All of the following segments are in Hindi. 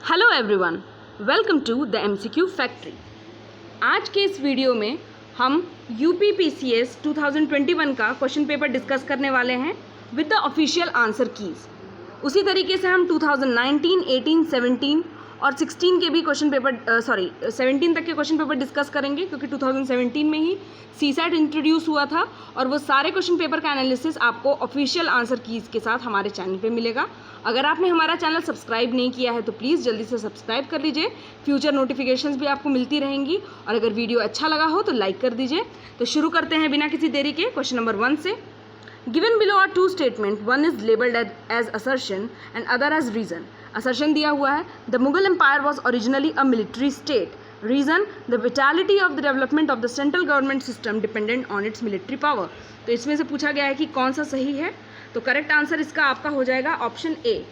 Hello everyone, welcome to the MCQ factory. आज के इस वीडियो में हम यूपीपीसीएस 2021 का क्वेश्चन पेपर डिस्कस करने वाले हैं with the official answer keys. उसी तरीके से हम 2019, 18, 17 और 16 के भी क्वेश्चन पेपर 17 तक के क्वेश्चन पेपर डिस्कस करेंगे, क्योंकि 2017 में ही सीसैट इंट्रोड्यूस हुआ था और वो सारे क्वेश्चन पेपर का एनालिसिस आपको ऑफिशियल आंसर कीज के साथ हमारे चैनल पे मिलेगा। अगर आपने हमारा चैनल सब्सक्राइब नहीं किया है तो प्लीज़ जल्दी से सब्सक्राइब कर लीजिए, फ्यूचर नोटिफिकेशंस भी आपको मिलती रहेंगी। और अगर वीडियो अच्छा लगा हो तो लाइक कर दीजिए। तो शुरू करते हैं बिना किसी देरी के क्वेश्चन नंबर 1 से। Given below are two statements, one is labeled as assertion and other as reason. Assertion दिया हुआ है, the Mughal Empire was originally a military state. Reason, the vitality of the development of the central government system dependent on its military power. तो इसमें से पूछा गया है कि कौन सा सही है, तो करेक्ट आंसर इसका आपका हो जाएगा ऑप्शन ए।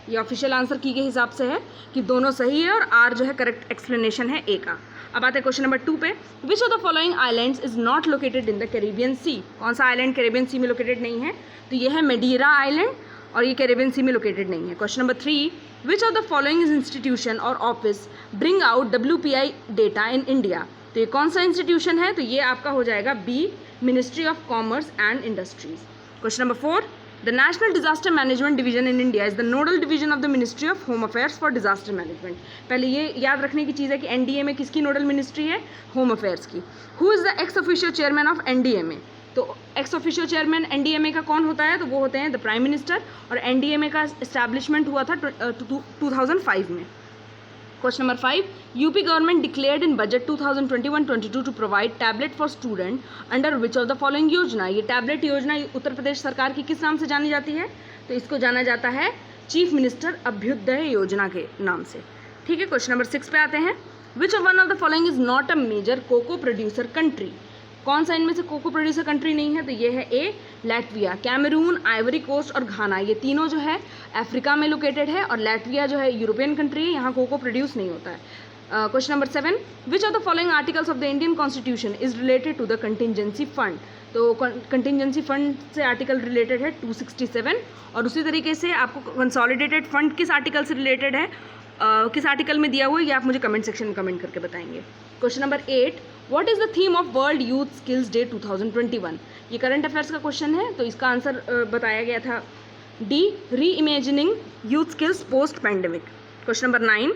ये ऑफिशियल आंसर की के हिसाब से है कि दोनों सही है और आर जो है करेक्ट एक्सप्लेनेशन है ए का। अब आते हैं क्वेश्चन नंबर 2 पे। Which of the following islands is not located in the Caribbean sea? कौन सा आइलैंड कैरिबियन सी में लोकेटेड नहीं है? तो ये है मेडीरा आइलैंड और ये कैरिबियन सी में लोकेटेड नहीं है। Question number 3, which of the following is institution और office bring out WPI data in India? तो ये कौन सा इंस्टीट्यूशन है? तो ये आपका हो जाएगा B, ministry of commerce and industries. Question number 4, The National Disaster Management Division in India is the nodal division of the Ministry of Home Affairs for Disaster Management. पहले ये याद रखने की चीज़ है कि NDA में किसकी नोडल मिनिस्ट्री है? होम अफेयर्स की। Who is the ex officio chairman of NDMA? तो एक्स ऑफिशियल चेयरमैन NDMA का कौन होता है? तो वो होते हैं द प्राइम मिनिस्टर, और NDMA का इस्टेब्लिशमेंट हुआ था 2005 में। Question number 5, UP government declared in budget 2021-22 to provide tablet for student under which of the following योजना? ये टैबलेट योजना उत्तर प्रदेश सरकार की किस नाम से जानी जाती है? तो इसको जाना जाता है चीफ मिनिस्टर अभ्युदय योजना के नाम से। ठीक है, क्वेश्चन नंबर 6 पे आते हैं। Which one of the following is not a major cocoa producer country? कौन सा इनमें से कोको प्रोड्यूसर कंट्री नहीं है? तो ये है ए, लैटविया। कैमरून, आइवरी कोस्ट और घाना, ये तीनों जो है अफ्रीका में लोकेटेड है, और लैटविया जो है यूरोपियन कंट्री है, यहाँ कोको प्रोड्यूस नहीं होता है। Question number 7, which of the following articles of the Indian constitution is related to the contingency fund? तो कंटिजेंसी फंड से आर्टिकल रिलेटेड है 267, और उसी तरीके से आपको कंसोलिडेटेड फंड किस आर्टिकल से रिलेटेड है, किस आर्टिकल में दिया हुआ है, ये आप मुझे कमेंट सेक्शन में कमेंट करके बताएंगे। Question number 8, what is the theme of world youth skills day 2021? ये करंट अफेयर्स का क्वेश्चन है, तो इसका आंसर बताया गया था डी, री imagining youth skills post pandemic. Question number 9,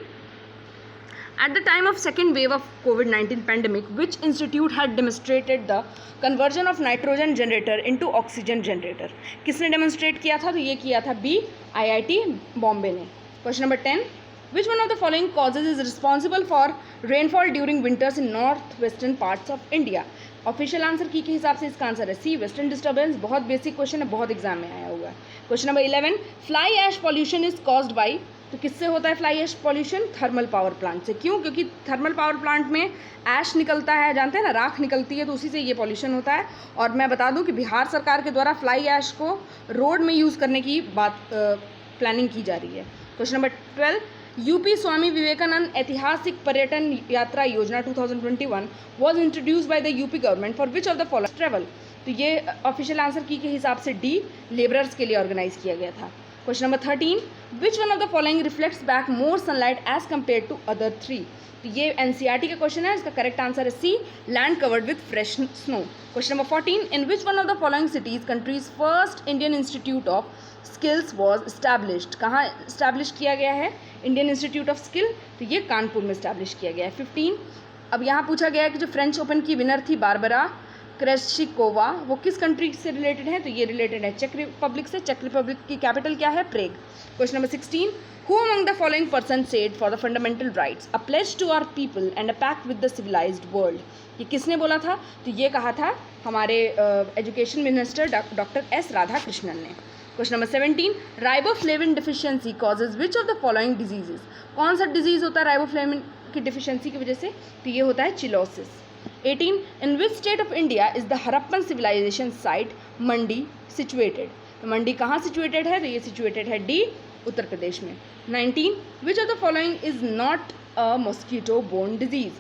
at the time of second wave of COVID-19 pandemic, which institute had demonstrated the conversion of nitrogen generator into oxygen generator? किसने demonstrate किया था? तो ये किया था बी, IIT बॉम्बे ने। Question number 10, which one of the following causes is responsible for rainfall during winters in north-western parts of India? Official answer key के हिसाब से इसका आंसर है सी, वेस्टर्न डिस्टर्बेंस। बहुत बेसिक क्वेश्चन है, बहुत एग्जाम में आया हुआ है। Question number 11, fly ash pollution is caused by? तो किससे होता है fly ash pollution? Thermal power plant से। क्यों? क्योंकि थर्मल पावर प्लांट में ऐश निकलता है, जानते हैं ना, राख निकलती है, तो उसी से ये पॉल्यूशन होता है। और मैं बता दूं कि बिहार सरकार के द्वारा फ्लाई ऐश को रोड में यूज़ करने की बात प्लानिंग की जा रही है। Question number 12, UP Swami Vivekananda ऐतिहासिक पर्यटन यात्रा योजना 2021 was introduce by the UP government for which of the following travel? तो ये ऑफिशियल आंसर की के हिसाब से डी, लेबरर्स के लिए ऑर्गेनाइज किया गया था। Question number 13, which one of the following reflects back more sunlight as compare to other 3? तो ये NCERT का क्वेश्चन है, इसका करेक्ट आंसर है C, land covered with fresh snow. Question number 14, in which one of the following cities countries first Indian institute of skills was established? कहाँ इस्टेब्लिश किया गया है इंडियन इंस्टीट्यूट ऑफ स्किल? तो ये कानपुर में इस्टेब्लिश किया गया है। 15, अब यहाँ पूछा गया है कि जो फ्रेंच ओपन की विनर थी बारबरा क्रेशिकोवा, वो किस कंट्री से रिलेटेड है? तो ये रिलेटेड है चेक रिपब्लिक से। चेक रिपब्लिक की कैपिटल क्या है? Prague. Question number 16, who among the following person said for the fundamental rights a pledge to our people and a pact with the civilised world? ये किसने बोला था? तो ये कहा था हमारे education minister doctor S Radhakrishnan ने। Question number 17, riboflavin deficiency causes which of the following diseases? कौन सा डिजीज होता है राइबोफ्लेविन की डिफिशियंसी की वजह से? तो ये होता है cheilosis. 18, in which state of India is the Harappan civilisation site Mandi situated? तो मंडी कहाँ सिचुएटेड है? तो ये सिचुएटेड है डी, उत्तर प्रदेश में। 19, which of the following is not a mosquito borne disease?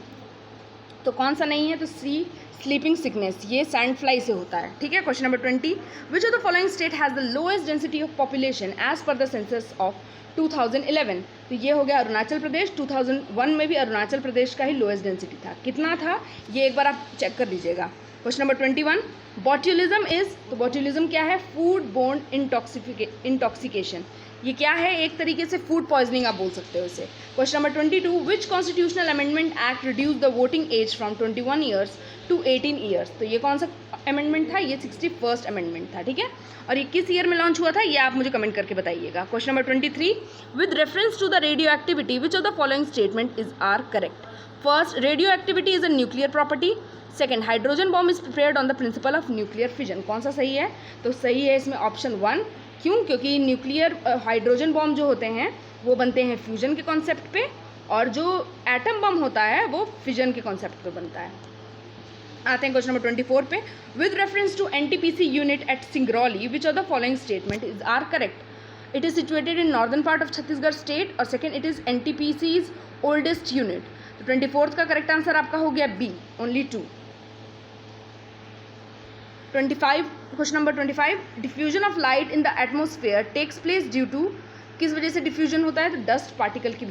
तो कौन सा नहीं है? तो सी, स्लीपिंग सिकनेस, ये सैंड फ्लाई से होता है, ठीक है। Question number 20, which of the following state has the lowest density of population as per the census of 2011। तो ये हो गया अरुणाचल प्रदेश। 2001 में भी अरुणाचल प्रदेश का ही लोएस्ट डेंसिटी था। कितना था ये एक बार आप चेक कर लीजिएगा। क्वेश्चन नंबर 21, बॉट्यूलिज्म इज, तो बॉट्यूलिज्म क्या है? Food borne intoxication. ये क्या है? एक तरीके से फूड पॉइजनिंग आप बोल सकते हो इसे। Question number 22, which constitutional amendment act reduce the voting age from 21 years to 18 years. तो ये कौन सा अमेंडमेंट था? ये 61st अमेंडमेंट था, ठीक है। और ये किस ईयर में लॉन्च हुआ था ये आप मुझे कमेंट करके बताइएगा। Question number 23, with reference to the radioactivity which of the following statement is are correct? First, radioactivity is a nuclear property. Second, hydrogen bomb is prepared on the principle of nuclear fission. कौन सा सही है? तो सही है इसमें ऑप्शन 1। क्यों? क्योंकि न्यूक्लियर हाइड्रोजन बॉम्ब जो होते हैं वो बनते हैं फ्यूजन के कॉन्सेप्ट पे, और जो एटम बम होता है वो फिजन के कॉन्सेप्ट पे बनता है। आते हैं क्वेश्चन नंबर 24 पे, with reference to NTPC unit at Singrauli which of the following statement is are correct? It is situated in northern part of Chhattisgarh state, और second, it is NTPC's oldest unit. तो 24th का करेक्ट आंसर आपका हो गया B, only 2। 25, question number 25, diffusion of light in the atmosphere takes place due to, किस वजह से डिफ्यूजन होता है? तो डस्ट पार्टिकल की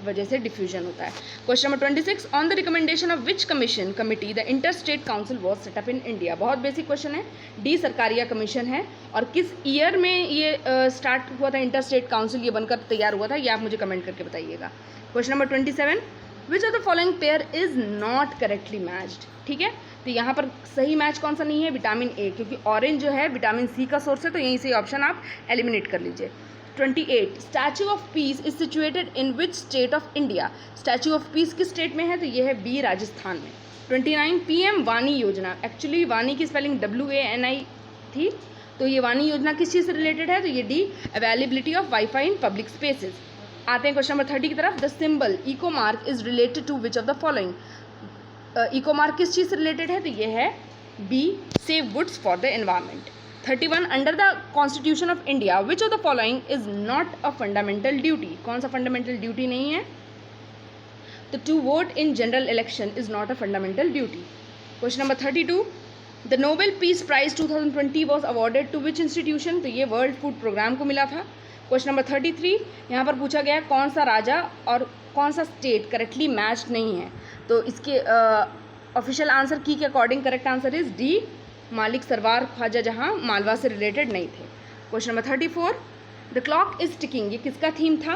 वजह से डिफ्यूजन होता है। Question number 26, on the recommendation of which commission committee the inter state council was set up in India. बहुत बेसिक क्वेश्चन है। डी सरकारिया कमीशन है, और किस ईयर में ये स्टार्ट हुआ था? इंटर स्टेट काउंसिल ये बनकर तैयार हुआ था, ये आप मुझे कमेंट करके बताइएगा। Question number 27, which of the following pair is not correctly matched. ठीक है, तो यहाँ पर सही मैच कौन सा नहीं है? विटामिन ए, क्योंकि ऑरेंज जो है विटामिन सी का सोर्स है, तो यहीं से ऑप्शन आप एलिमिनेट कर लीजिए। 28, statue of peace is situated in which state of India. Statue of peace किस स्टेट में है? तो ये है बी, राजस्थान में। 29, पीएम वानी योजना, एक्चुअली वानी की स्पेलिंग WANI थी, तो ये वानी योजना किस चीज़ से रिलेटेड है? तो ये D, availability of wifi in public spaces. आते हैं क्वेश्चन नंबर 30 की तरफ। The symbol eco mark is related to which of the following. Eco mark किस चीज़ से रिलेटेड है? तो ये है B, save goods for the environment. 31, under the constitution of India which of the following is not a fundamental duty. कौन सा फंडामेंटल ड्यूटी नहीं है? तो to vote in general election is not a fundamental duty. Question number 32, the Nobel peace prize 2020 was awarded to which institution. तो ये वर्ल्ड फूड प्रोग्राम को मिला था। क्वेश्चन नंबर 33, यहाँ पर पूछा गया कौन सा राजा और कौन सा स्टेट करेक्टली मैच्ड नहीं है। तो इसके ऑफिशियल आंसर की के according correct answer is D, मालिक सरवार ख्वाजा जहाँ मालवा से रिलेटेड नहीं थे। Question number 34, the clock is ticking, ये किसका थीम था?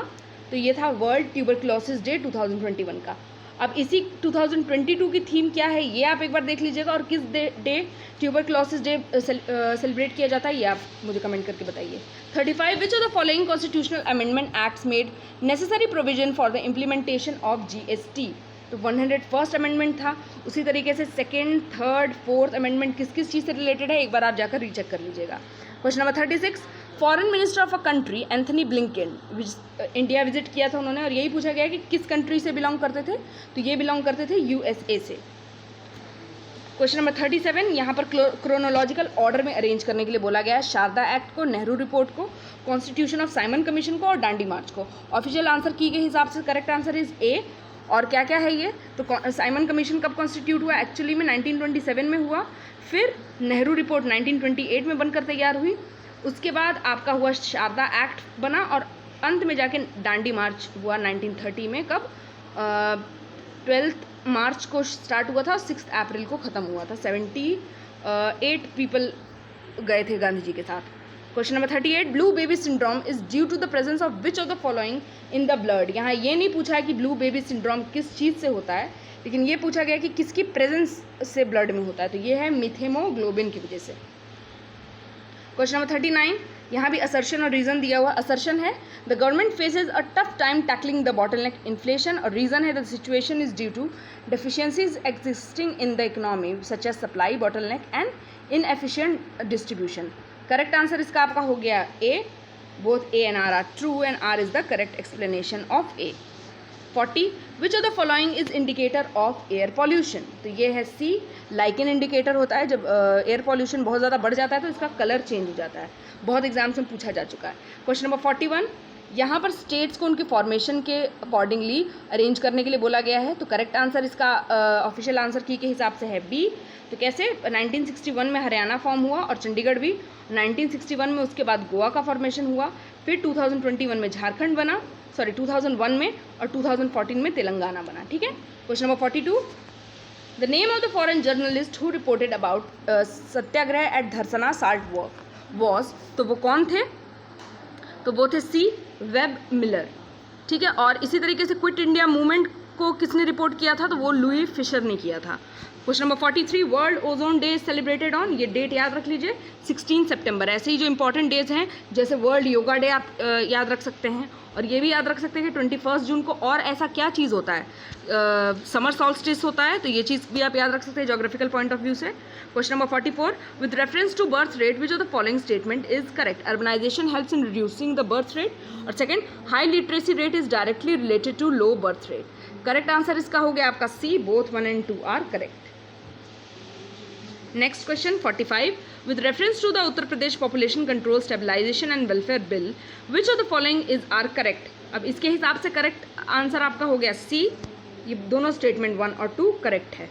तो ये था वर्ल्ड ट्यूबरक्लोसिस डे 2021 का। अब इसी 2022 की थीम क्या है ये आप एक बार देख लीजिएगा, और किस डे ट्यूबरक्लोसिस डे सेलिब्रेट किया जाता है ये आप मुझे कमेंट करके बताइए। 35, विच of the following constitutional amendment acts made necessary provision for the implementation of GST। तो 101st अमेंडमेंट था। उसी तरीके से 2nd, 3rd, 4th अमेंडमेंट किस किस चीज़ से रिलेटेड है एक बार आप जाकर रीचेक कर लीजिएगा। Question number 36, foreign minister of a country Anthony Blinken India visit किया था उन्होंने, और यही पूछा गया कि किस कंट्री से बिलोंग करते थे। तो ये बिलोंग करते थे USA से। क्वेश्चन नंबर 37, यहाँ पर क्रोनोलॉजिकल ऑर्डर में अरेंज करने के लिए बोला गया है शारदा एक्ट को, नेहरू रिपोर्ट को, कॉन्स्टिट्यूशन ऑफ साइमन कमीशन को और डांडी मार्च को। ऑफिशियल आंसर की के हिसाब से करेक्ट आंसर इज ए। और क्या क्या है ये? तो साइमन कमीशन कब कॉन्स्टिट्यूट हुआ? एक्चुअली में 1927 में हुआ, फिर नेहरू रिपोर्ट 1928 में बनकर तैयार हुई, उसके बाद आपका हुआ शारदा एक्ट बना, और अंत में जाके डांडी मार्च हुआ 1930 में। कब? 12 मार्च को स्टार्ट हुआ था और 6 अप्रैल को ख़त्म हुआ था। 78 पीपल गए थे गांधी जी के साथ। Question number 38, blue baby syndrome is due to the presence of which of the following in the blood. यहाँ ये नहीं पूछा है कि ब्लू बेबी सिंड्रोम किस चीज़ से होता है, लेकिन ये पूछा गया कि किसकी प्रेजेंस से ब्लड में होता है। तो ये है मिथेमोग्लोबिन की वजह से। क्वेश्चन नंबर 39, यहाँ भी असर्शन और रीज़न दिया हुआ। असर्शन है the government faces a tough time tackling the bottleneck inflation, और रीज़न है the situation is due to deficiencies existing in the economy such as supply bottleneck and inefficient distribution. Correct answer इसका आपका हो गया A, both A and R are true and R is the correct explanation of A. 40, which of the following is indicator of air pollution. तो ये है सी, लाइकेन इंडिकेटर होता है। जब एयर पॉल्यूशन बहुत ज़्यादा बढ़ जाता है तो इसका कलर चेंज हो जाता है। बहुत एग्जाम्स में पूछा जा चुका है। क्वेश्चन नंबर 41, यहाँ पर स्टेट्स को उनके फॉर्मेशन के अकॉर्डिंगली अरेंज करने के लिए बोला गया है। तो करेक्ट आंसर इसका ऑफिशियल आंसर की के हिसाब से है बी। तो कैसे 1961 में हरियाणा फॉर्म हुआ और चंडीगढ़ भी, 1961 में उसके बाद गोवा का फॉर्मेशन हुआ, फिर 2021 में झारखंड बना, 2001 में, और 2014 में तेलंगाना बना। ठीक है। Question number 42, the name of the foreign journalist who reported about satyagraha at Dharasana salt was, तो वो कौन थे? तो वो थे सी वेब मिलर। ठीक है। और इसी तरीके से क्विट इंडिया मूवमेंट को किसने रिपोर्ट किया था? तो वो लुई फिशर ने किया था। Question number 43, world ozone day celebrated on, ये डेट याद रख लीजिए 16 सितंबर। ऐसे ही जो इंपॉर्टेंट डेज हैं जैसे वर्ल्ड योगा डे आप याद रख सकते हैं, और ये भी याद रख सकते हैं कि 21 जून को और ऐसा क्या चीज़ होता है, समर सॉल्स्टिस होता है, तो ये चीज़ भी आप याद रख सकते हैं जोग्राफिकल पॉइंट ऑफ व्यू से। Question number 44, with reference to birth rate which of the following statement is correct? Urbanisation helps in reducing the birth rate, और second, high literacy rate is directly related to low birth rate. Correct answer इसका हो गया आपका C, both 1 and 2 are correct. Next question 45, with reference to the Uttar Pradesh Population Control Stabilization and Welfare Bill, which of the following is are correct? अब इसके हिसाब से करेक्ट आंसर आपका हो गया सी, ये दोनों स्टेटमेंट 1 और 2 करेक्ट है।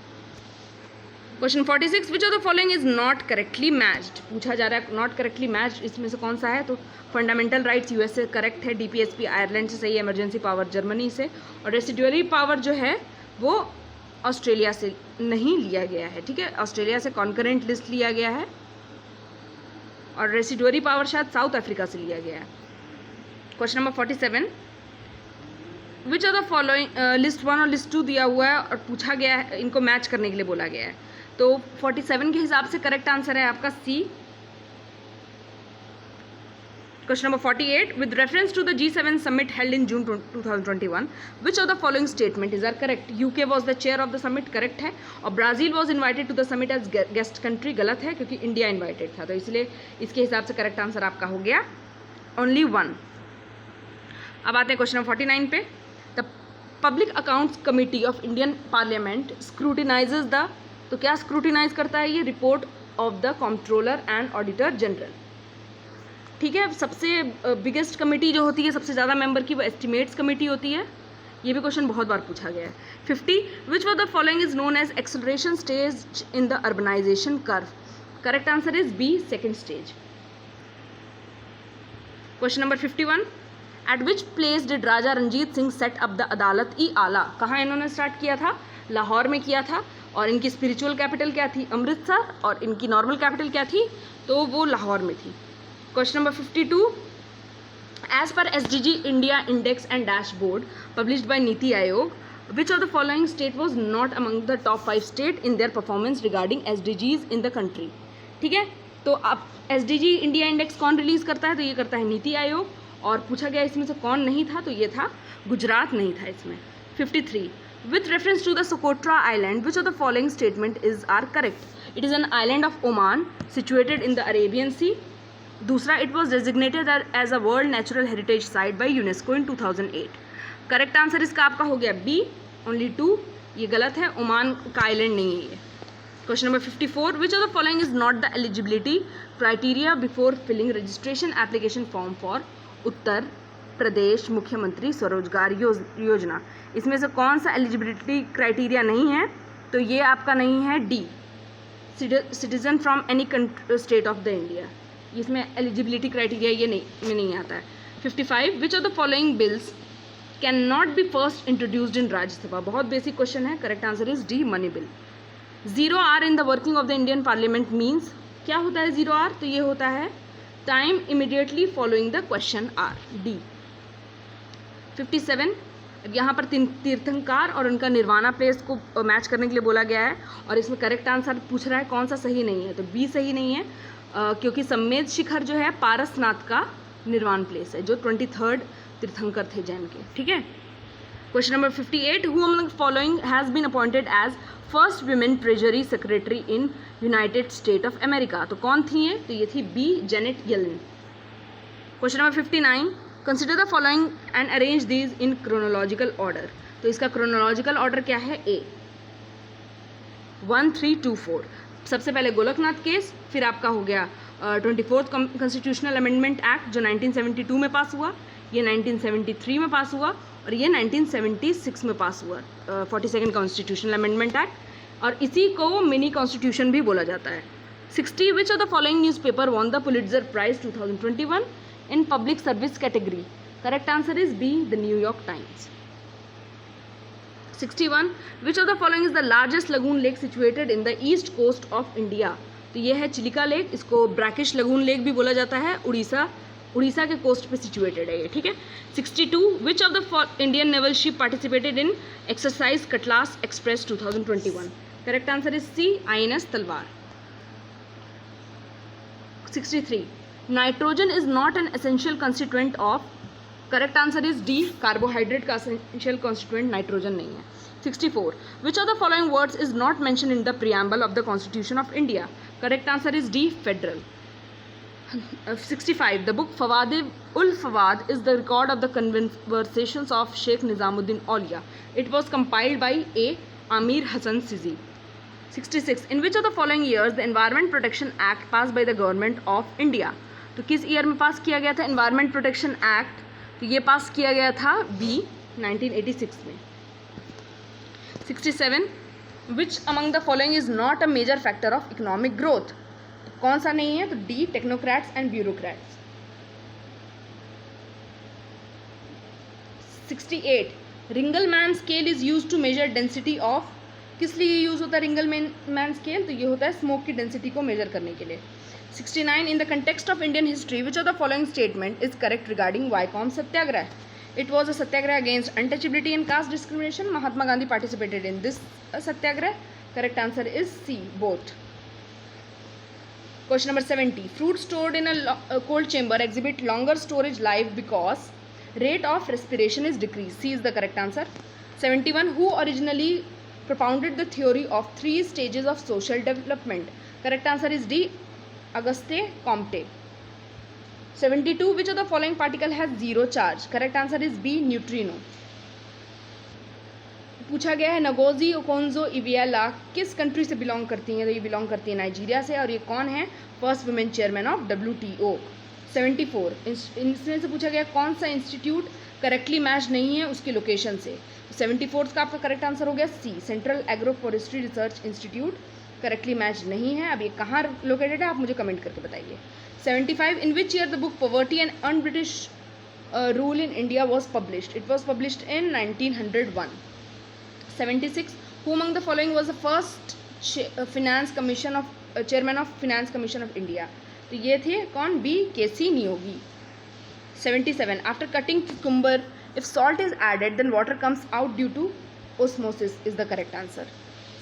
Question 46, which of the following is not correctly matched, पूछा जा रहा है नॉट करेक्टली मैच्ड इसमें से कौन सा है? तो फंडामेंटल राइट्स यूएस से करेक्ट है, डीपीएसपी आयरलैंड से सही है, इमरजेंसी पावर जर्मनी से, और रेसिडुअरी पावर जो है वो ऑस्ट्रेलिया से नहीं लिया गया है। ठीक है। ऑस्ट्रेलिया से कॉन्करेंट लिस्ट लिया गया है, और रेसिडुअरी पावर शायद साउथ अफ्रीका से लिया गया है। Question number 47, which of the following, list 1 और लिस्ट 2 दिया हुआ है और पूछा गया है, इनको मैच करने के लिए बोला गया है। तो 47 के हिसाब से करेक्ट आंसर है आपका C. Question number 48, with reference to the G7 summit held in June 2021, which of the following statement is are correct? UK was the chair of the summit, correct है, और Brazil was invited to the summit as guest country, गलत है क्योंकि इंडिया इन्वाइटेड था, तो इसलिए इसके हिसाब से करेक्ट आंसर आपका हो गया ओनली 1। अब आते हैं क्वेश्चन नंबर 49 पे। The public accounts committee of Indian parliament scrutinises the, तो क्या स्क्रूटिनाइज करता है ये? Report of the controller and auditor general. ठीक है। सबसे बिगेस्ट कमेटी जो होती है, सबसे ज़्यादा मेंबर की, वो एस्टिमेट्स कमेटी होती है। ये भी क्वेश्चन बहुत बार पूछा गया है। 50, which of the following is known as acceleration stage in the urbanization curve? Correct answer is B, second stage. Question number 51, at which place did Raja Ranjit Singh set up the अदालत ई आला? कहाँ इन्होंने स्टार्ट किया था? लाहौर में किया था, और इनकी स्पिरिचुअल कैपिटल क्या थी? अमृतसर, और इनकी नॉर्मल कैपिटल क्या थी? तो वो लाहौर में थी। Question number 52, as per SDG India index and dashboard published by Niti Aayog, which of the following state was not among the top 5 state in their performance regarding SDGs in the country? ठीक है। तो अब SDG इंडिया इंडेक्स कौन रिलीज करता है? तो ये करता है नीति आयोग, और पूछा गया इसमें से कौन नहीं था? तो ये था गुजरात नहीं था इसमें। 53, with reference to the Socotra Island, which of the following statement is are correct? It is an island of Oman situated in the Arabian Sea. दूसरा, it was designated as a World Natural Heritage Site by UNESCO in 2008. Correct answer इसका आपका हो गया बी, ओनली 2, ये गलत है, ओमान का आइलैंड नहीं है ये। Question number 54, which of the following is not the eligibility criteria before filling registration application form for Uttar Pradesh मुख्यमंत्री स्वरोजगार योजना? इसमें से कौन सा एलिजिबिलिटी क्राइटेरिया नहीं है? तो ये आपका नहीं है D, citizen from any state of the India, इसमें एलिजिबिलिटी क्राइटेरिया ये नहीं आता है। 55, which of the following bills can not be first introduced in Rajya Sabha? बहुत बेसिक क्वेश्चन है, correct answer is D, money bill. 0 hour in the working of the Indian parliament means, क्या होता है 0 आर? तो ये होता है time immediately following the question hour, D. 57, यहाँ पर तीर्थंकार और उनका निर्वाणा प्लेस को मैच करने के लिए बोला गया है, और इसमें करेक्ट आंसर पूछ रहा है कौन सा सही नहीं है? तो बी सही नहीं है, क्योंकि सम्मेद शिखर जो है पारसनाथ का निर्वाण प्लेस है, जो 23rd तीर्थंकर थे जैन के। ठीक है। Question number 58, who among the following has been appointed as first women treasury secretary in United State of America? तो कौन थी ये? तो ये थी B, Janet Yellen. Question number 59, consider the following and arrange these in chronological order? तो इसका क्रोनोलॉजिकल ऑर्डर क्या है? ए 1, 3, 2, 4। सबसे पहले गोलकनाथ केस, फिर आपका हो गया 24th कॉन्स्टिट्यूशनल अमेंडमेंट एक्ट जो 1972 में पास हुआ, ये 1973 में पास हुआ और ये 1976 में पास हुआ, 42nd कॉन्स्टिट्यूशनल अमेंडमेंट एक्ट, और इसी को मिनी कॉन्स्टिट्यूशन भी बोला जाता है। 60 which of the following newspaper won the Pulitzer prize 2021 in public service category? Correct answer is B, the New York Times. 61 which of the following is the largest lagoon lake situated in the east coast of India? तो ये है चिलिका लेक, इसको ब्रैकिश लगून लेक भी बोला जाता है, उड़ीसा के कोस्ट पे सिचुएटेड है ये, ठीक है। 62 which of the Indian naval ship participated in exercise cutlass express 2021? Correct answer is C, INS Talwar. 63 nitrogen is not an essential constituent of? Correct answer is D, carbohydrate का एसेंशियल कंस्टिट्यूएंट नाइट्रोजन नहीं है। 64 which of the following words is not mention in the preamble of the constitution of India? Correct answer is D, federal. 65 the book फवाद उल फवाद is the record of the conversations of Sheikh Nizamuddin Auliya. It was compiled by a Amir Hasan Sijzi. 66 in which of the following years the environment protection act pass by the government of India? तो किस ईयर में पास किया गया था एनवायरमेंट प्रोटेक्शन एक्ट? तो ये पास किया गया था बी, 1986 में। 67 which among the following is not a major factor of economic growth? तो कौन सा नहीं है? तो D, technocrats and bureaucrats. 68 Ringelmann scale is use to measure density of? किस लिए यूज होता है रिंगल मैन स्केल? तो ये होता है स्मोक की डेंसिटी को मेजर करने के लिए। 69 in the context of Indian history which of the following statement is correct regarding Vaikom Satyagraha? It was a Satyagraha against untouchability and caste discrimination. Mahatma Gandhi participated in this Satyagraha. Correct answer is C, both. Question number 70 fruit stored in a cold chamber exhibit longer storage life because rate of respiration is decreased. C is the correct answer. 71 who originally propounded the theory of 3 stages of social development? Correct answer is D, Auguste Comte. 72 which of the following particle has zero charge? Correct answer is B, neutrino. पूछा गया है नगोजी ओकोंजो इवियाला किस कंट्री से बिलोंग करती हैं? तो ये बिलोंग करती है नाइजीरिया से, और ये कौन है? First women chairman of WTO। 74 इसमें से पूछा गया कौन सा इंस्टीट्यूट करेक्टली मैच नहीं है उसकी लोकेशन से? 74 का आपका करेक्ट आंसर हो गया C, central agro forestry research institute correctly match नहीं है। अब ये कहाँ लोकेटेड है आप मुझे कमेंट करके बताइए। 75 in which year the book poverty and un-British rule in India was published? It was published in 1901। 76 who among the following was the first chairman of finance commission of India? तो ये थे कौन? B, KC Niyogi. 77 after cutting cucumber if salt is added then water comes out due to osmosis is the correct answer।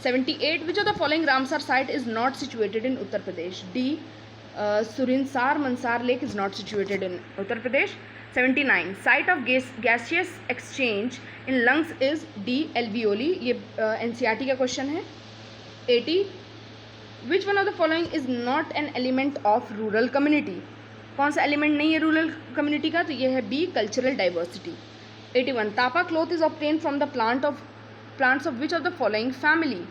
78 which of the following Ramsar site is not situated in Uttar Pradesh? D, Surinsar Mansar lake is not situated in Uttar Pradesh। 79 site of gaseous exchange in lungs is D, alveoli। ये NCERT का क्वेश्चन है। 80 which one of the following is not an element of rural community? कौन सा एलिमेंट नहीं है रूरल कम्युनिटी का? तो ये है B, cultural diversity. 81 tapa cloth is obtain from the plants of which of the following family?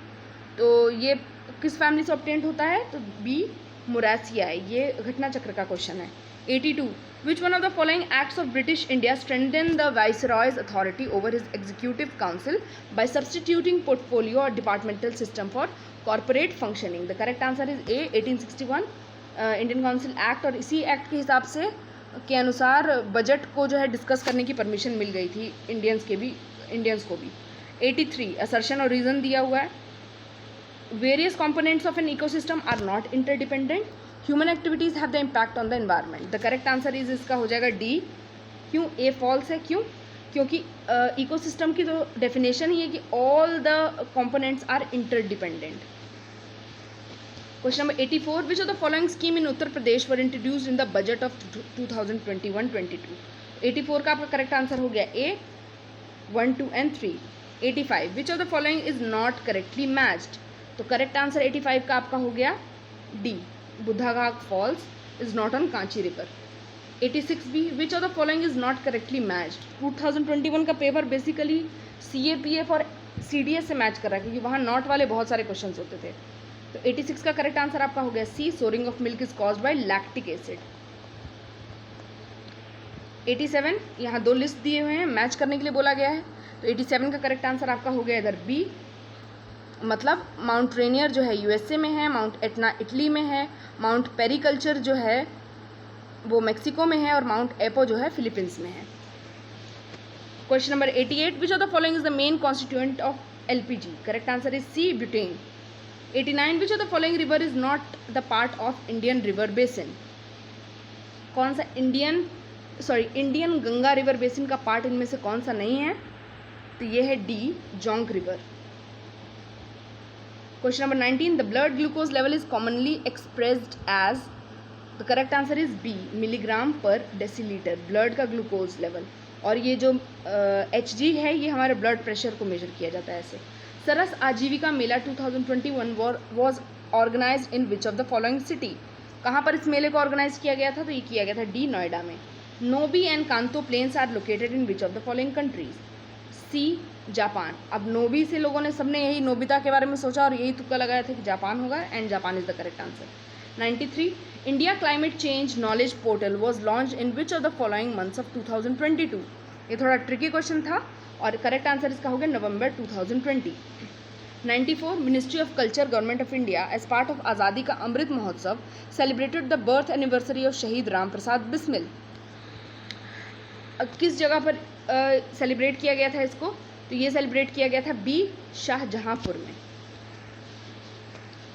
तो ये किस फैमिली से ऑब्टेन होता है? तो बी, मोरासियाई। ये घटना चक्र का क्वेश्चन है। 82 which one of the following acts of British India strengthened the viceroy's authority over his executive council by substituting portfolio or departmental system for corporate functioning? The correct answer is A, 1861 Indian council act. और इसी एक्ट के हिसाब से के अनुसार बजट को जो है डिस्कस करने की परमिशन मिल गई थी इंडियंस को भी। 83 असर्शन और रीज़न दिया हुआ है। Various components of an ecosystem are not interdependent. Human activities have the impact on the environment. The correct answer is इसका हो जाएगा डी। क्यों? ए फॉल्स है। क्यों? क्योंकि इकोसिस्टम की तो डेफिनेशन ही है कि all the components are interdependent. Question number 84 which of the following scheme in Uttar Pradesh were introduced in the budget of 2021-22? 84 का आपका करेक्ट आंसर हो गया A, 1, 2 and 3। 85 which of the following is not correctly matched? तो करेक्ट आंसर 85 का आपका हो गया D, Buddhaghat falls is not on Kanchi river. 86 भी which of the following is not correctly matched? 2021 का पेपर बेसिकली CAPF और CDS से मैच कर रहा है क्योंकि वहाँ नॉट वाले बहुत सारे क्वेश्चन होते थे। तो 86 का करेक्ट आंसर आपका हो गया C, souring of milk is caused by lactic acid. 87, यहाँ 2 लिस्ट दिए हुए हैं, मैच करने के लिए बोला गया है। तो 87 का करेक्ट आंसर आपका हो गया इधर बी, मतलब माउंट रेनियर जो है यूएसए में है, माउंट एटना इटली में है, माउंट पेरिकल्चर जो है वो मेक्सिको में है, और माउंट एपो जो है फिलीपींस में है। Question number 88, which of the following is the main constituent of LPG? Correct answer is C, butane. 89, which of the following river is not the part of Indian river basin? कौन सा इंडियन गंगा रिवर बेसिन का पार्ट इनमें से कौन सा नहीं है? तो ये है D, Jonk river. Question number 19, the blood glucose level is commonly expressed as? The correct answer is B, milligram per decilitre, blood का ग्लूकोज लेवल। और ये जो HG है ये हमारे ब्लड प्रेशर को मेजर किया जाता है ऐसे। Saras Aajeevika Mela 2021 was organized in which of the following city? कहाँ पर इस मेले को ऑर्गेनाइज किया गया था? तो ये किया गया था डी, नोएडा में। Nobi and Kanto plains are located in which of the following countries? C, Japan. अब नोबी से लोगों ने सबने यही नोबिता के बारे में सोचा और यही तुक्का लगाया था कि जापान होगा, and Japan is the correct answer. 93, India climate change knowledge portal was launch in which of the following months of 2022? ये थोड़ा ट्रिकी क्वेश्चन था और करेक्ट आंसर इसका हो गया November 2020। 94, ministry of culture government of India as part of Azadi ka Amrit Mahotsav celebrated the birth anniversary of Shaheed Ram Prasad Bismil. किस जगह पर सेलिब्रेट किया गया था इसको? तो ये सेलिब्रेट किया गया था बी, शाहजहांपुर में।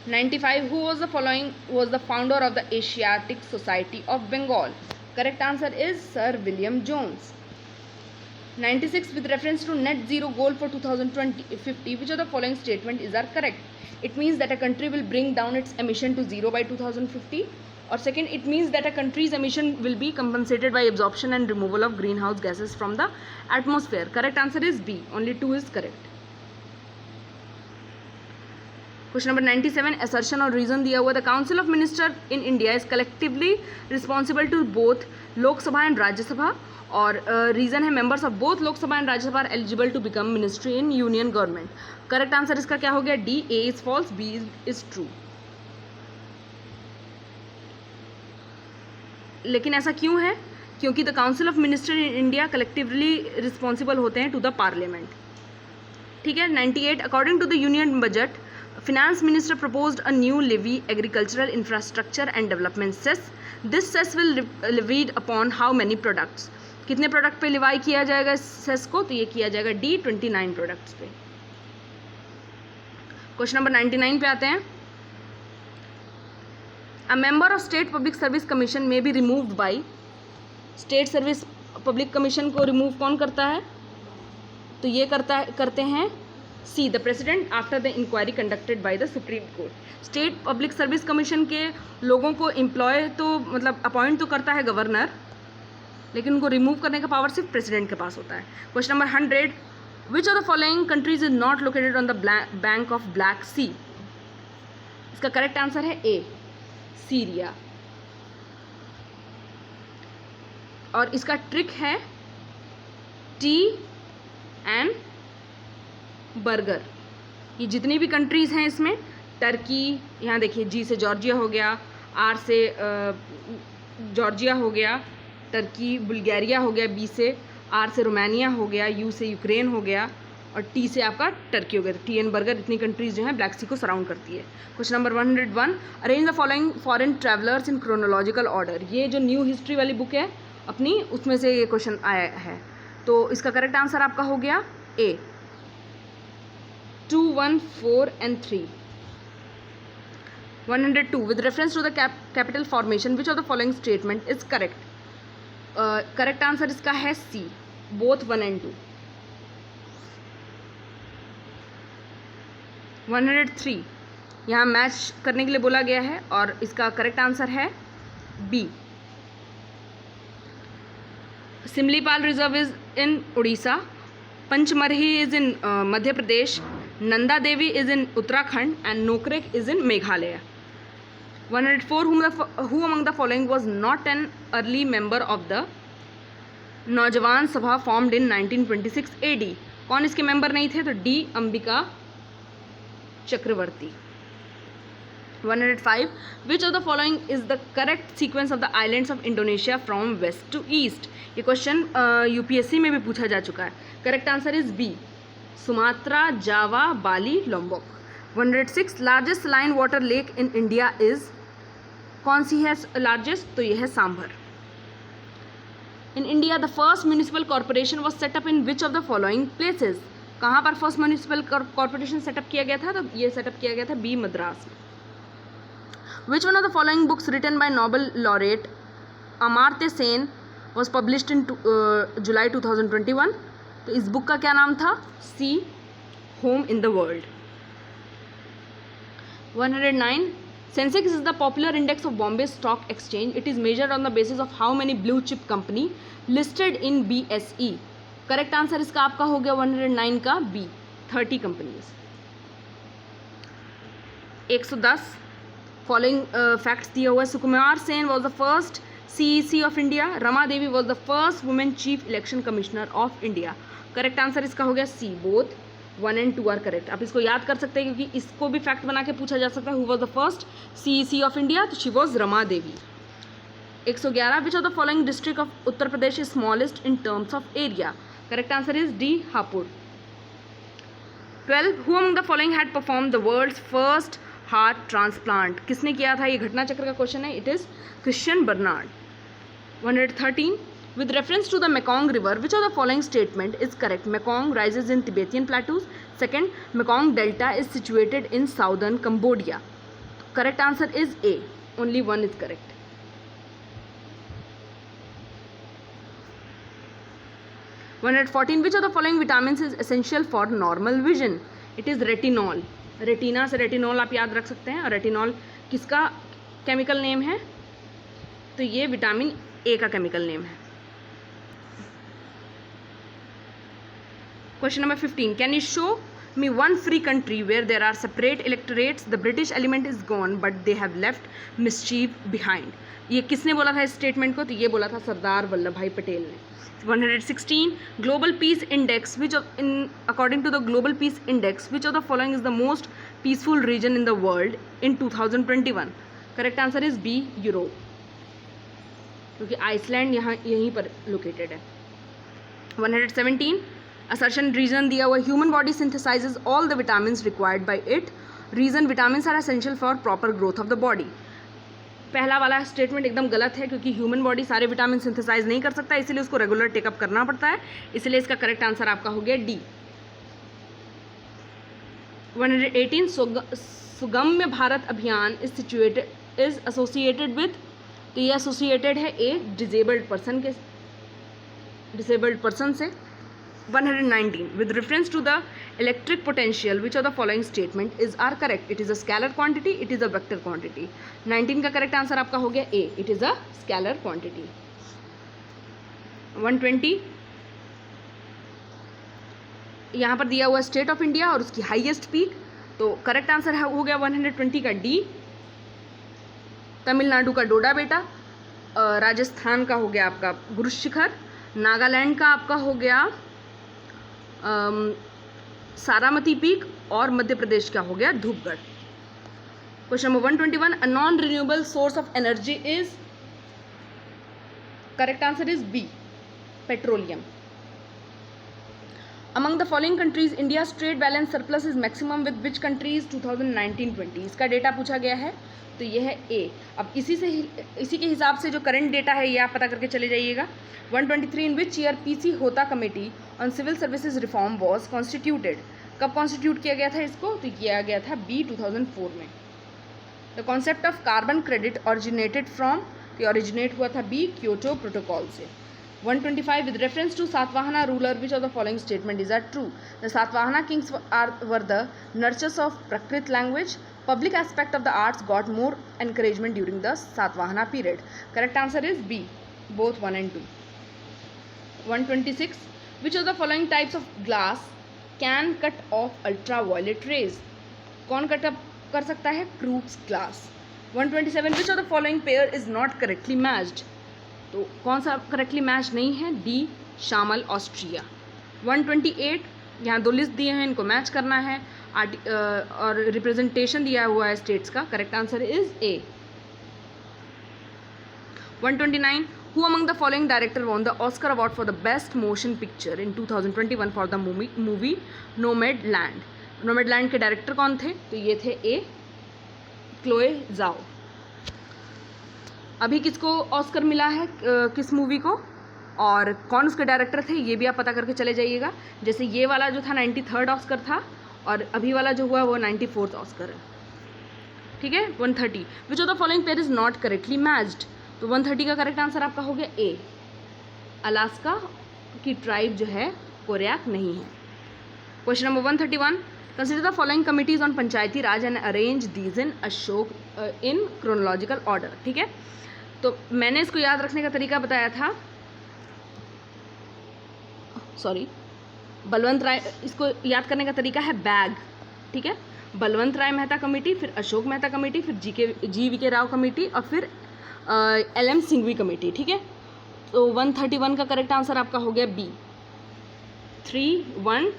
95, who was the following was the founder of the Asiatic society of Bengal? Correct answer is sir William Jones. 96, with reference to net zero goal for 2050, which of the following statement is are correct? It means that a country will bring down its emission to zero by 2050. Or second, it means that a country's emission will be compensated by absorption and removal of greenhouse gases from the atmosphere. Correct answer is B. Only 2 is correct. Question number 97, assertion और reason दिया हुआ, the Council of Ministers in India is collectively responsible to both लोक सभा एंड राज्यसभा, और रीज़न है members of both Lok Sabha and Rajya Sabha are eligible to become ministry in union government. Correct answer इसका क्या हो गया? D, A is false, B is true. लेकिन ऐसा क्यों है? क्योंकि the council of minister in India collectively responsible होते हैं टू द पार्लियामेंट। ठीक है। 98, according to the union budget finance minister proposed a new levy, agricultural infrastructure and development cess. This cess will levied upon how many products? कितने प्रोडक्ट पे लिवाई किया जाएगा इस सेस को? तो ये किया जाएगा डी, 29 प्रोडक्ट्स पे। क्वेश्चन नंबर 99 पे आते हैं। A member of state public service commission may be removed by? State service public commission को रिमूव कौन करता है? तो ये करते हैं C, the president after the inquiry conducted by the supreme court. State public service commission के लोगों को एम्प्लॉय तो मतलब अपॉइंट तो करता है गवर्नर, लेकिन उनको रिमूव करने का पावर सिर्फ प्रेसिडेंट के पास होता है। Question number 100, which of the following countries is not located on the bank of Black Sea? इसका करेक्ट आंसर है ए, सीरिया। और इसका ट्रिक है टी एंड बर्गर। ये जितनी भी कंट्रीज़ हैं इसमें, टर्की, यहाँ देखिए जी से जॉर्जिया हो गया, आर से जॉर्जिया हो गया, टर्की, बुल्गारिया हो गया, बी से आर से रोमानिया हो गया, यू से यूक्रेन हो गया, और टी से आपका टर्की हो गया। टी एंड बर्गर इतनी कंट्रीज़ जो हैं ब्लैक सी को सराउंड करती है। Question number 101, arrange the following foreign travellers in chronological order. ये जो न्यू हिस्ट्री वाली बुक है अपनी, उसमें से ये क्वेश्चन आया है। तो इसका करेक्ट आंसर आपका हो गया ए, 2, 1, 4 and 3. 102, with reference to the capital formation, which of the following statement is correct? Correct answer इसका है C, both 1 and 2. 103, यहाँ मैच करने के लिए बोला गया है और इसका करेक्ट आंसर है B. Similipal reserve is in Orissa, Pachmarhi is in Madhya Pradesh, Nanda Devi is in Uttarakhand and Nokrek is in Meghalaya. 104, who among the following was not an early member of the नौजवान सभा formed in 1926 AD? कौन इसके मेंबर नहीं थे? तो D, Ambika Chakraborty. 105 which of the following is the correct sequence of the islands of Indonesia from west to east. ये क्वेश्चन यूपीएससी में भी पूछा जा चुका है। Correct answer is B, Sumatra, Java, Bali, Lombok. 106 largest line water lake in India is, कौन सी है लार्जेस्ट? तो ये है Sambhar. In India the first municipal corporation was set up in which of the following places. कहाँ पर फर्स्ट म्यूनिसिपल कॉर्पोरेशन सेटअप किया गया था? तो ये सेटअप किया गया था बी, मद्रास में। Which one of the following books written by Nobel laureate Amartya Sen was published in July 2021। तो इस बुक का क्या नाम था? C, home in the world. 109 Sensex is the popular index of Bombay Stock Exchange. It is measured on the basis of how many blue chip company listed in BSE. Correct answer इसका आपका हो गया 109 का बी, 30 कंपनीज। 110 फॉलोइंग फैक्ट्स दिया हुआ है। Sukumar Sen was the first CEC of India. Rama Devi was the first women chief election commissioner of India. Correct answer इसका हो गया C, both 1 and 2 are correct. आप इसको याद कर सकते हैं क्योंकि इसको भी फैक्ट बना के पूछा जा सकता है। Who was the first CEC of India? तो she was Rama Devi. 111 which of the following district of Uttar Pradesh is smallest in terms of area. Correct answer is D, Hapur. 12 who among the following had performed the world's first heart transplant. किसने किया था? ये घटना चक्र का क्वेश्चन है। It is Christiaan Barnard. 113 with reference to the Mekong River, which of the following statement is correct? Mekong rises in Tibetan plateaus. Second, Mekong Delta is situated in southern Cambodia. Correct answer is A. Only one is correct. 114 which of the following vitamins is essential for normal vision? It is retinol. Retina से रेटिनॉल आप याद रख सकते हैं। और रेटिनॉल किसका केमिकल नेम है? तो ये विटामिन ए का केमिकल नेम है। Question number 15. Can you show me one free country where there are separate electorates? The British element is gone, but they have left mischief behind. ये किसने बोला था इस स्टेटमेंट को? तो ये बोला था सरदार वल्लभ भाई पटेल ने। 116. Global Peace Index, which of, in according to the Global Peace Index, which of the following is the most peaceful region in the world in 2021? Correct answer is B, Europe, क्योंकि आइसलैंड यहाँ यहीं पर लोकेटेड है। 117 असर्शन रीजन दिया हुआ, human body synthesizes all the vitamin required by it. Reason vitamin are essential for proper growth of the body. पहला वाला स्टेटमेंट एकदम गलत है क्योंकि ह्यूमन बॉडी सारे विटामिन सिंथेसाइज नहीं कर सकता, इसलिए उसको रेगुलर टेकअप करना पड़ता है। इसलिए इसका करेक्ट आंसर आपका हो गया डी। 118 सुगम्य भारत अभियान इज एसोसिएटेड विद। तो ये एसोसिएटेड है ए, डिसेबल्ड पर्सन से। 119 with reference to the electric potential which of the following statement is are correct? It is a scalar quantity, it is a vector quantity. 19 का करेक्ट आंसर आपका हो गया ए, it is a scalar quantity. 120 यहाँ पर दिया हुआ स्टेट ऑफ इंडिया और उसकी हाईएस्ट पीक। तो करेक्ट आंसर हो गया 120 का डी, तमिलनाडु का डोडा बेटा, राजस्थान का हो गया आपका गुरु शिखर, नागालैंड का आपका हो गया सारामती पीक और मध्य प्रदेश का हो गया Dhupgarh. Question number 121 a non renewable source of energy is. Correct answer is B, petroleum. Among the following countries India's trade balance surplus is maximum with which countries 2019-20। इसका डेटा पूछा गया है, तो ये है ए। अब इसी के हिसाब से जो करंट डेटा है ये आप पता करके चले जाइएगा। 123 in which year P C Hota committee on civil services reform was constituted. कब कॉन्स्टिट्यूट किया गया था इसको? तो किया गया था बी, 2004 में। The concept of carbon credit originated from, तो ऑरिजिनेट हुआ था बी, क्योटो प्रोटोकॉल से। 125 with reference to Satvahana ruler, which of the following statement is true? The Satvahana kings were the nurturers of Prakrit language. Public aspect of the arts got more encouragement during the Satvahana period. Correct answer is B, both 1 and 2. 126 which of the following types of glass can cut off ultraviolet rays? कौन कट अप कर सकता है? Crookes glass. 127 which of the following pair is not correctly matched? तो कौन सा करेक्टली मैच नहीं है? डी, शामल, ऑस्ट्रिया। 128 यहाँ दो लिस्ट दिए हैं, इनको मैच करना है। और रिप्रेजेंटेशन दिया हुआ है स्टेट्स का। Correct answer is a. 129 Who among the following director won the Oscar award for the best motion picture in 2021 for the movie Nomadland? Nomadland के डायरेक्टर कौन थे? तो ये थे ए क्लोए जाओ। अभी किसको ऑस्कर मिला है किस मूवी को और कौन उसके डायरेक्टर थे ये भी आप पता करके चले जाइएगा। जैसे ये वाला जो था 93rd ऑस्कर था और अभी वाला जो हुआ वो 94th ऑस्कर है। ठीक है। 130 विच of the following pair is not correctly matched? तो 130 का करेक्ट आंसर आपका हो गया ए। अलास्का की ट्राइब जो है कोरियाक नहीं है। Question number 131 consider the following committees on Panchayati Raj and arrange these in Ashok in chronological order. ठीक है। तो मैंने इसको याद रखने का तरीका बताया था, सॉरी बलवंत राय, इसको याद करने का तरीका है बैग। ठीक है। बलवंत राय मेहता कमेटी, फिर अशोक मेहता कमेटी, फिर जी वी के राव कमेटी और फिर LM सिंघवी कमेटी। ठीक है। तो 131 का करेक्ट आंसर आपका हो गया B 3142।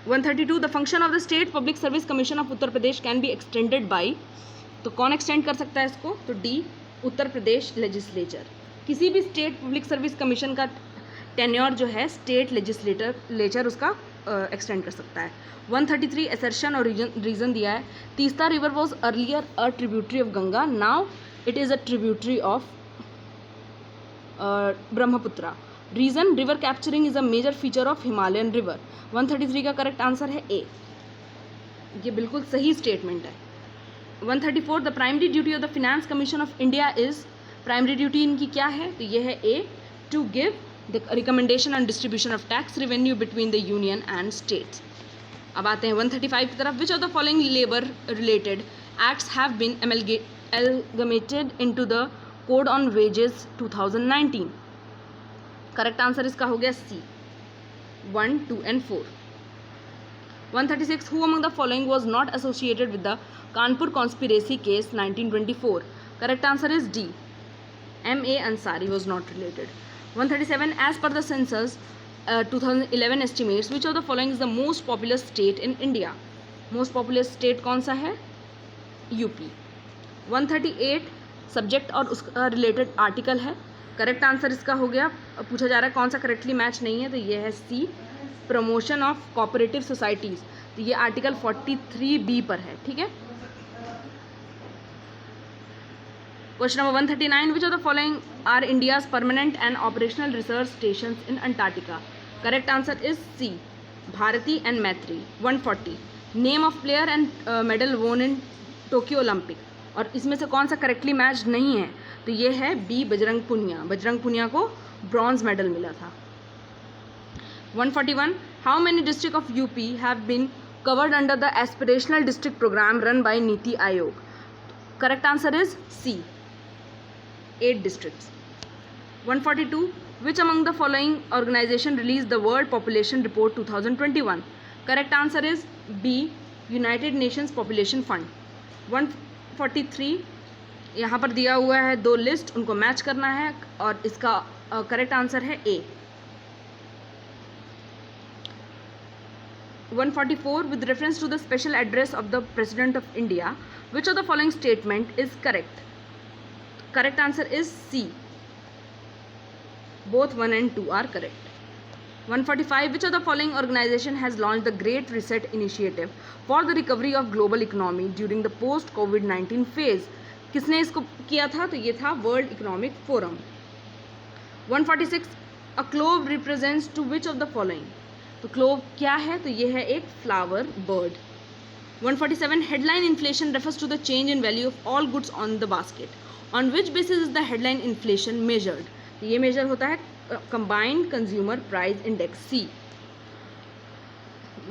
132 the function of the state public service commission of Uttar Pradesh can be extended by. तो कौन एक्सटेंड कर सकता है इसको? तो डी उत्तर प्रदेश लेजिस्लेचर। किसी भी स्टेट पब्लिक सर्विस कमीशन का टेन्योर जो है स्टेट लेजिस्लेचर उसका एक्सटेंड कर सकता है। 133 असर्शन और रीजन दिया है। Teesta river was earlier a tributary of Ganga, now it is a tributary of Brahmaputra. Reason river capturing is a major feature of Himalayan river. 133 का करेक्ट आंसर है ए। ये बिल्कुल सही स्टेटमेंट है। 134 the primary duty of the finance commission of India is. Primary duty इनकी क्या है? तो ये है A to give the recommendation on distribution of tax revenue between the union and states. अब आते हैं 135 की तरफ। Which of the following labour related acts have been amalgamated into the code on wages 2019। Correct answer इसका हो गया C 1, 2 and 4। 136 who among the following was not associated with the Kanpur conspiracy case 1924। Correct answer is D M.A. Ansari was not related। 137 as per the census 2011 estimates which of the following is the most populous state in India? most populous state कौन सा है? यूपी। 138 सब्जेक्ट और उसका रिलेटेड आर्टिकल है। करेक्ट आंसर इसका हो गया, पूछा जा रहा है कौन सा करेक्टली मैच नहीं है, तो ये है C promotion of cooperative societies. तो ये आर्टिकल 43B पर है। ठीक है। Question number 139 which of the following are India's permanent and operational research station in Antarctica. Correct answer is C Bharati and Maitri. 140 name of player and medal won in Tokyo Olympic. और इसमें से कौन सा करेक्टली मैच नहीं है? तो ये है बी बजरंग पुनिया। बजरंग पुनिया को ब्रॉन्ज मेडल मिला था। 141 how many district of UP have been covered under the aspirational district program run by Niti Aayog. Correct answer is C 8 districts। 142 which among the following organization released the World Population Report 2021? Correct answer is B United Nations Population Fund। 143 यहाँ पर दिया हुआ है 2 लिस्ट, उनको मैच करना है और इसका करेक्ट आंसर है ए। 144 with reference to the special address of the President of India, which of the following statement is correct? Correct answer is C. Both 1 and 2 are correct। 145 which of the following organization has launched the Great Reset Initiative for the recovery of global economy during the post COVID-19 phase? किसने इसको किया था? तो ये था world economic forum. 146 a clove represents to which of the following. तो क्लोव क्या है? तो ये है एक flower bird. 147 headline inflation refers to the change in value of all goods on the basket. On which basis is the headline inflation measured? ये मेजर होता है combined consumer price index C.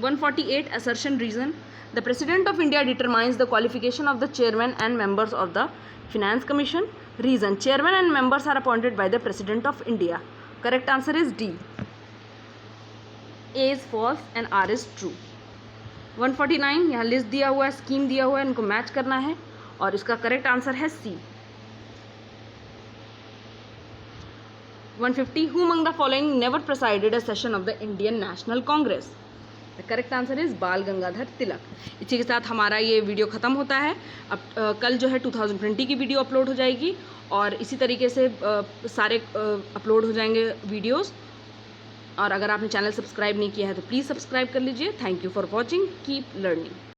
148 assertion reason the president of India determines the qualification of the chairman and members of the finance commission। reason chairman and members are appointed by the president of India। correct answer is D A is false and R is true। 149 यहाँ लिस्ट दिया हुआ है, स्कीम दिया हुआ है, इनको मैच करना है और इसका करेक्ट आंसर है सी। 150. Who among the following never presided a session of the Indian National Congress? The correct answer is बाल गंगाधर तिलक. इसी के साथ हमारा ये वीडियो ख़त्म होता है. अब कल जो है 2020 की वीडियो अपलोड हो जाएगी और इसी तरीके से सारे अपलोड हो जाएंगे वीडियोस. और अगर आपने चैनल सब्सक्राइब नहीं किया है तो प्लीज़ सब्सक्राइब कर लीजिए. Thank you for watching. Keep learning.